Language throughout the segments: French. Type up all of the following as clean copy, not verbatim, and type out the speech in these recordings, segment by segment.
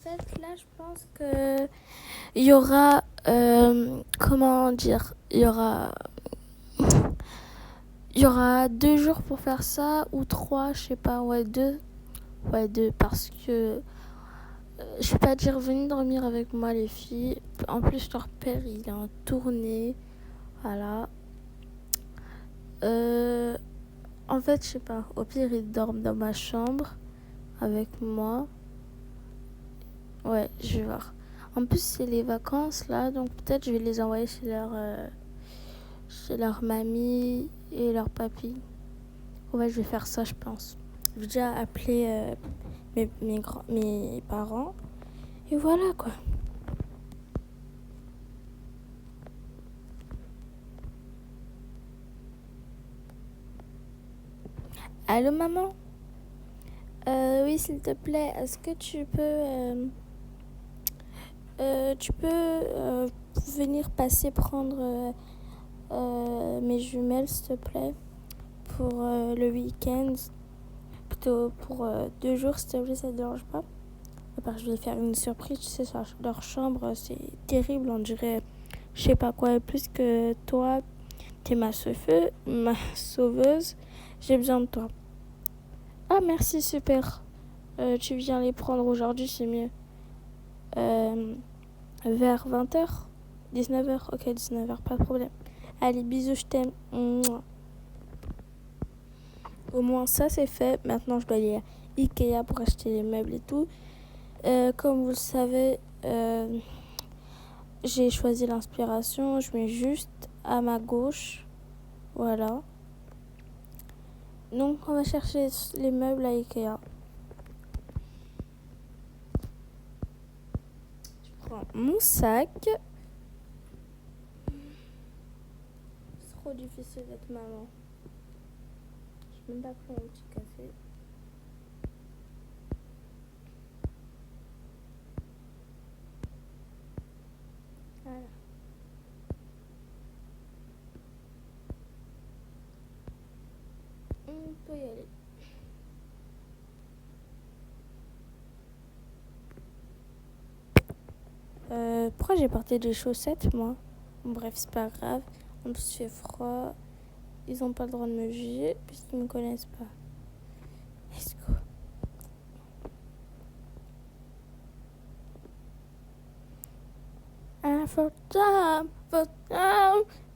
fait, là, je pense que il y aura, comment dire, il y aura 2 jours pour faire ça ou trois, je sais pas, ouais deux, parce que je vais pas dire venez dormir avec moi les filles. En plus, leur père, il est en tournée, voilà. Euh, En fait, je sais pas. Au pire, ils dorment dans ma chambre avec moi. Ouais, je vais voir. En plus, c'est les vacances là, donc peut-être je vais les envoyer chez leur mamie et leur papy. Ouais, je vais faire ça, je pense. Je vais déjà appeler mes parents. Et voilà quoi. Allô maman. Oui, s'il te plaît, est-ce que tu peux venir passer prendre mes jumelles, s'il te plaît, pour le week-end, plutôt pour 2 jours, s'il te plaît, ça te dérange pas? Parce que je vais faire une surprise, tu sais, leur chambre, c'est terrible, on dirait, je sais pas quoi, plus que toi, t'es ma sauveuse, j'ai besoin de toi. Ah, merci, super. Tu viens les prendre aujourd'hui, c'est mieux. Euh, Vers 20h, 19h, ok, 19h, pas de problème. Allez, bisous, je t'aime. Mouah. Au moins ça c'est fait. Maintenant je dois aller à Ikea pour acheter les meubles et tout. Comme vous le savez, j'ai choisi l'inspiration. Je mets juste à ma gauche. Voilà. Donc on va chercher les meubles à Ikea. Je prends mon sac. C'est trop difficile d'être maman. Je vais même pas prendre un petit café. Voilà. On peut y aller. Pourquoi j'ai porté des chaussettes, moi? Bref, c'est pas grave. En plus, il fait froid. Ils ont pas le droit de me juger puisqu'ils me connaissent pas. Let's go. And for time,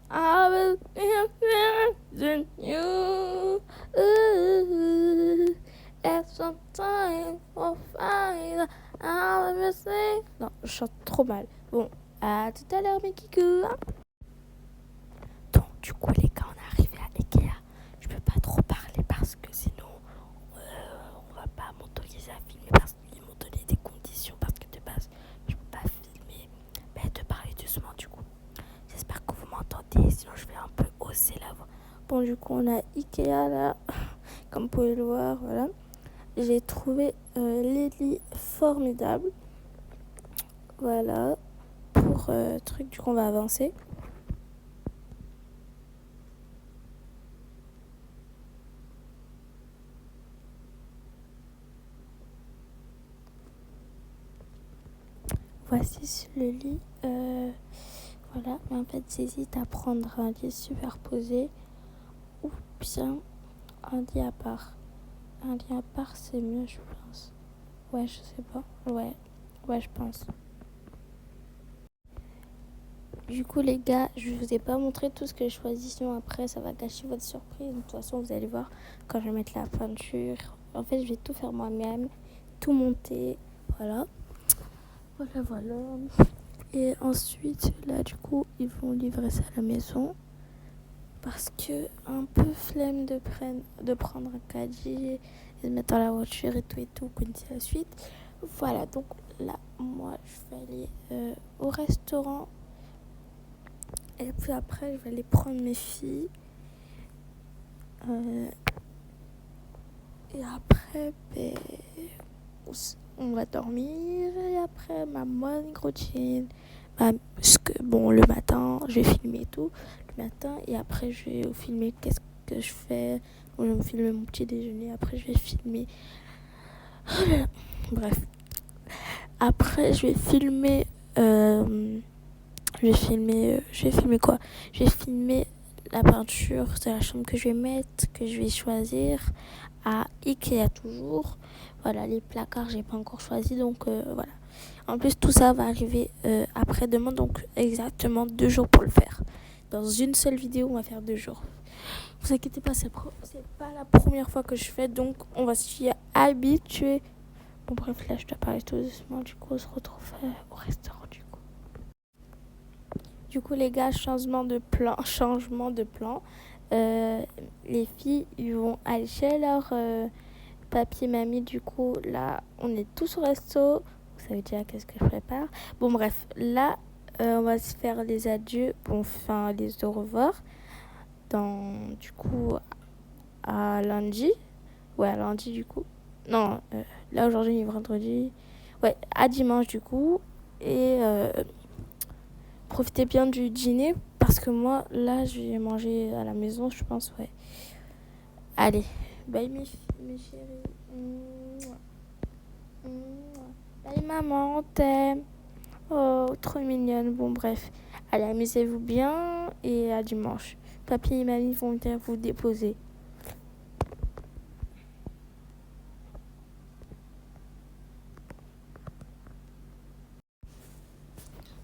I will be in you. And sometimes for fire, I will sing. Non, je chante trop mal. Bon, à tout à l'heure, mes kikou. Donc, du coup, les gars, on est arrivé à Ikea. Je peux pas trop parler parce que sinon, on va pas m'autoriser à filmer parce qu'ils m'ont donné des conditions. Parce que de base, je peux pas filmer, mais de parler doucement, du coup. J'espère que vous m'entendez, sinon je vais un peu hausser la voix. Bon, du coup, on a Ikea là, comme vous pouvez le voir, voilà. J'ai trouvé les lits formidables. Voilà, pour truc, du coup, on va avancer. Voici le lit. Voilà, mais en fait, j'hésite à prendre un lit superposé ou bien un lit à part. Un lit à part, c'est mieux, je pense. Ouais, je sais pas. Ouais, je pense. Du coup, les gars, je vous ai pas montré tout ce que j'ai choisi, sinon après, ça va gâcher votre surprise. De toute façon, vous allez voir quand je vais mettre la peinture. En fait, je vais tout faire moi-même, tout monter. Voilà. Voilà. Et ensuite, là, du coup, ils vont livrer ça à la maison. Parce que un peu flemme de prendre un caddie et de mettre dans la voiture et tout, connaissez la suite. Voilà, donc là, moi, je vais aller au restaurant. Et puis après, je vais aller prendre mes filles. Et après, on va dormir. Et après, ma morning routine. Bon, le matin, je vais filmer tout. Le matin, et après, je vais filmer qu'est-ce que je fais. Je vais me filmer mon petit déjeuner. Après, je vais filmer. Bref. Après, je vais filmer quoi? Je vais filmer la peinture de la chambre que je vais mettre, que je vais choisir à Ikea toujours. Voilà, les placards, j'ai pas encore choisi, donc voilà. En plus, tout ça va arriver après-demain, donc exactement 2 jours pour le faire. Dans une seule vidéo, on va faire 2 jours. Vous inquiétez pas, c'est pas la première fois que je fais, donc on va s'y habituer. Bon bref, là je dois parler tout doucement, du coup on se retrouve au restaurant du coup. Du coup les gars, changement de plan. Les filles, ils vont aller chez leur papy et mamie, du coup là on est tous au resto. Vous savez déjà qu'est-ce que je prépare. Bon bref, là on va se faire les adieux, enfin les au revoir. Du coup à lundi. Ouais, à lundi du coup. Non, là aujourd'hui est vendredi. Ouais, à dimanche du coup. Et profitez bien du dîner parce que moi là je vais manger à la maison, je pense. Ouais. Allez, bye mes chéris. Bye maman, on t'aime. Oh, trop mignonne. Bon bref, allez, amusez-vous bien et à dimanche. Papy et mamie vont venir vous déposer.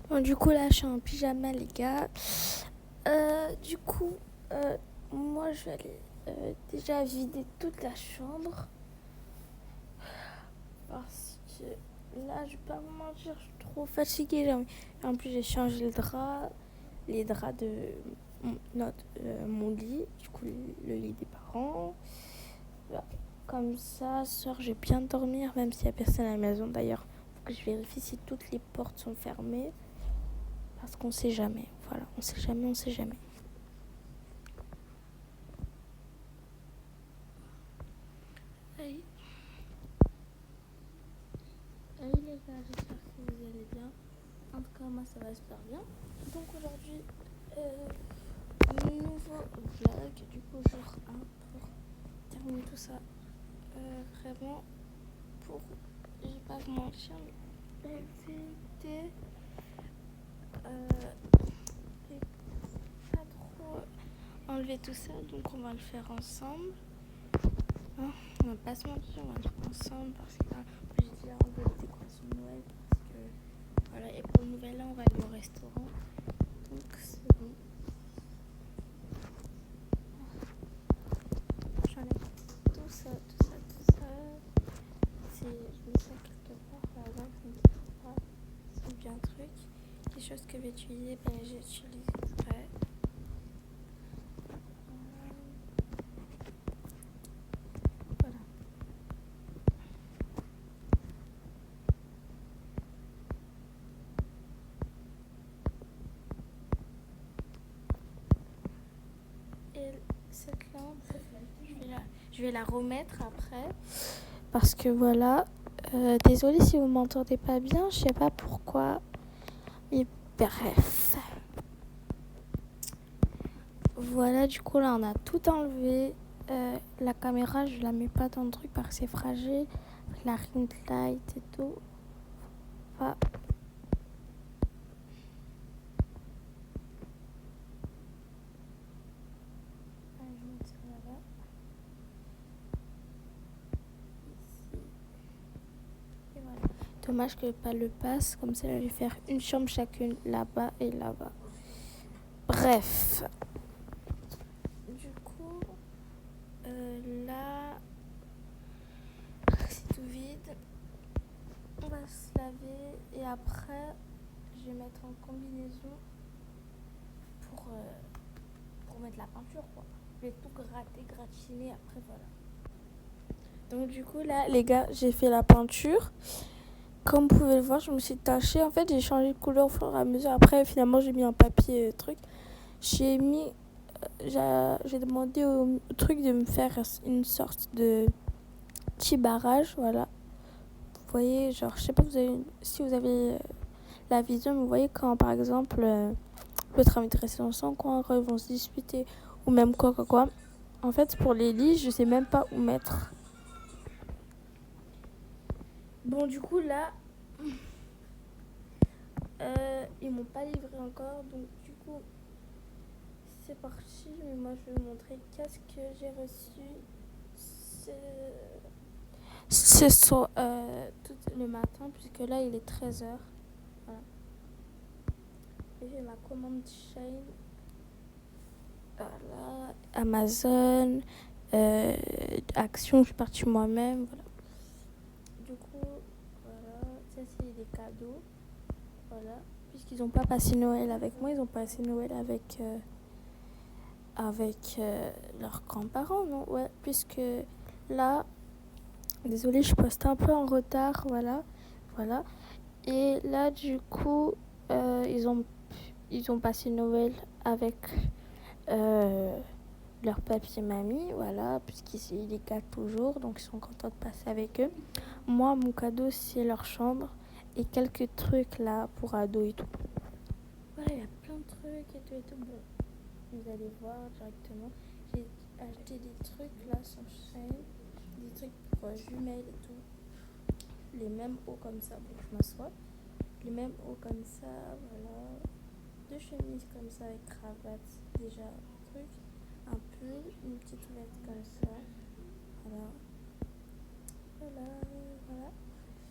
Bon, du coup là je suis en pyjama les gars. Du coup, moi je vais aller déjà vider toute la chambre. Parce que là, je vais pas vous mentir, je suis trop fatiguée. En plus, j'ai changé les draps de mon lit, du coup, le lit des parents. Voilà. Comme ça, ce soir, je vais bien dormir, même s'il n'y a personne à la maison. D'ailleurs, il faut que je vérifie si toutes les portes sont fermées. Parce qu'on sait jamais. Voilà, on sait jamais. Hey. Hey les gars, j'espère que vous allez bien. En tout cas, moi, ça va super bien. Donc aujourd'hui, nouveau vlog, du coup, jour 1 pour terminer tout ça. Vraiment, je vais pas vous mentir, mais l'activité et pas trop enlever tout ça, donc on va le faire ensemble. Hein, on va pas se mentir, on va le faire ensemble parce que là, j'ai déjà enlevé les décorations de Noël parce que voilà, et pour le nouvel an, on va aller au restaurant, donc c'est bon. J'enlève tout ça. Je mets ça quelque part là-bas, comme ça. C'est bien un truc. Les choses que je vais utiliser, j'utilise après. Voilà. Et cette lampe, je vais la remettre après. Parce que voilà. Désolée si vous m'entendez pas bien, je sais pas pourquoi. Mais bref. Voilà, du coup là on a tout enlevé. La caméra, je la mets pas dans le truc parce que c'est fragile. Avec la ring light et tout. Enfin, dommage que pas le passe, comme ça je vais faire une chambre chacune là-bas et là-bas. Bref. Du coup, là, c'est tout vide. On va se laver et après, je vais mettre en combinaison pour mettre la peinture, quoi. Je vais tout gratiner après, voilà. Donc du coup, là, les gars, j'ai fait la peinture. Comme vous pouvez le voir, je me suis tachée. En fait, j'ai changé de couleur au fur et à mesure. Après, finalement, j'ai mis un papier truc. J'ai demandé au truc de me faire une sorte de petit barrage, voilà. Vous voyez, genre, je sais pas si vous avez la vision, mais vous voyez quand, par exemple, le travail de rester ensemble, quand ils vont se disputer, ou même quoi. En fait, pour les lits, je sais même pas où mettre. Bon, du coup, là, m'ont pas livré encore, donc du coup c'est parti. Mais moi je vais vous montrer qu'est-ce que j'ai reçu ce soir, tout le matin, puisque là il est 13h. Voilà. Et j'ai ma commande Shein. Voilà. Amazon, Action, je suis partie moi-même. Voilà. Du coup, voilà. Ça c'est des cadeaux. Voilà. Puisqu'ils n'ont pas passé Noël avec moi, ils ont passé Noël avec leurs grands-parents, non? Ouais, puisque là, désolée, je poste un peu en retard, voilà. Et là, du coup, ils ont passé Noël avec leur papy et mamie, voilà, puisqu'ils les gâtent toujours, donc ils sont contents de passer avec eux. Moi, mon cadeau, c'est leur chambre et quelques trucs là pour ados et tout. Voilà, il y a plein de trucs et tout. Bon, vous allez voir directement. J'ai acheté des trucs là sur Shein, des trucs pour jumelles et tout. Les mêmes hauts comme ça, bon, je m'assois. Les mêmes hauts comme ça, voilà. 2 chemises comme ça avec cravate, déjà truc. Un pull, une petite veste comme ça. Voilà.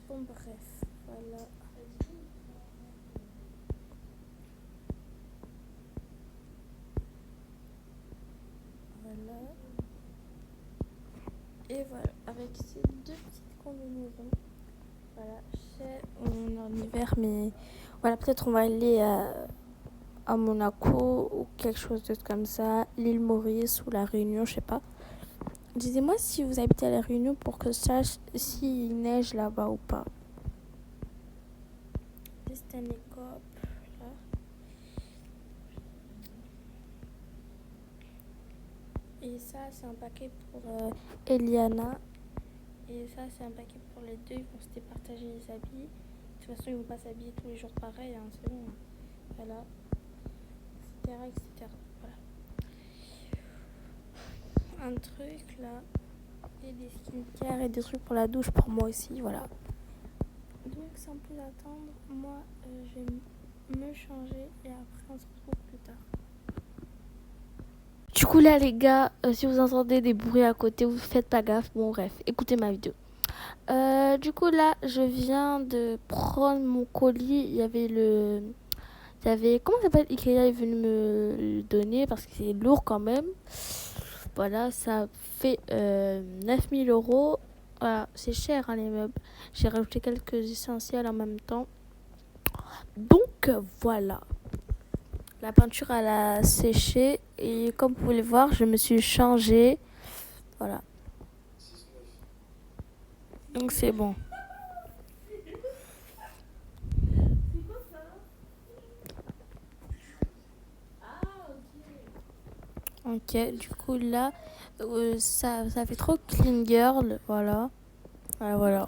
Bon, bref, voilà. Voilà. Et voilà, avec ces 2 petites combinaisons. Voilà, on est en hiver, mais voilà, peut-être on va aller à Monaco ou quelque chose d'autre comme ça, l'île Maurice ou la Réunion, je sais pas. Dites-moi si vous habitez à la Réunion pour que je sache s'il neige là-bas ou pas. Des Stanley Cup, là. Et ça, c'est un paquet pour Eliana. Et ça, c'est un paquet pour les deux. Ils vont se départager les habits. De toute façon, ils vont pas s'habiller tous les jours pareil, hein, c'est bon. Voilà. Etc. Voilà. Un truc là. Et des skincare et des trucs pour la douche pour moi aussi, voilà. Donc, sans plus attendre, moi, je vais me changer et après, on se retrouve plus tard. Du coup, là, les gars, si vous entendez des bruits à côté, vous faites pas gaffe. Bon, bref, écoutez ma vidéo. Du coup, là, je viens de prendre mon colis. Il y avait comment ça s'appelle? Ikea est venu me le donner parce que c'est lourd quand même. Voilà, ça fait 9000 €. Voilà, c'est cher, hein, les meubles. J'ai rajouté quelques essentiels en même temps. Donc, voilà. La peinture, elle a séché. Et comme vous pouvez le voir, je me suis changée. Voilà. Donc, c'est bon. Ok, du coup, là, ça fait trop clean girl. Voilà. Voilà.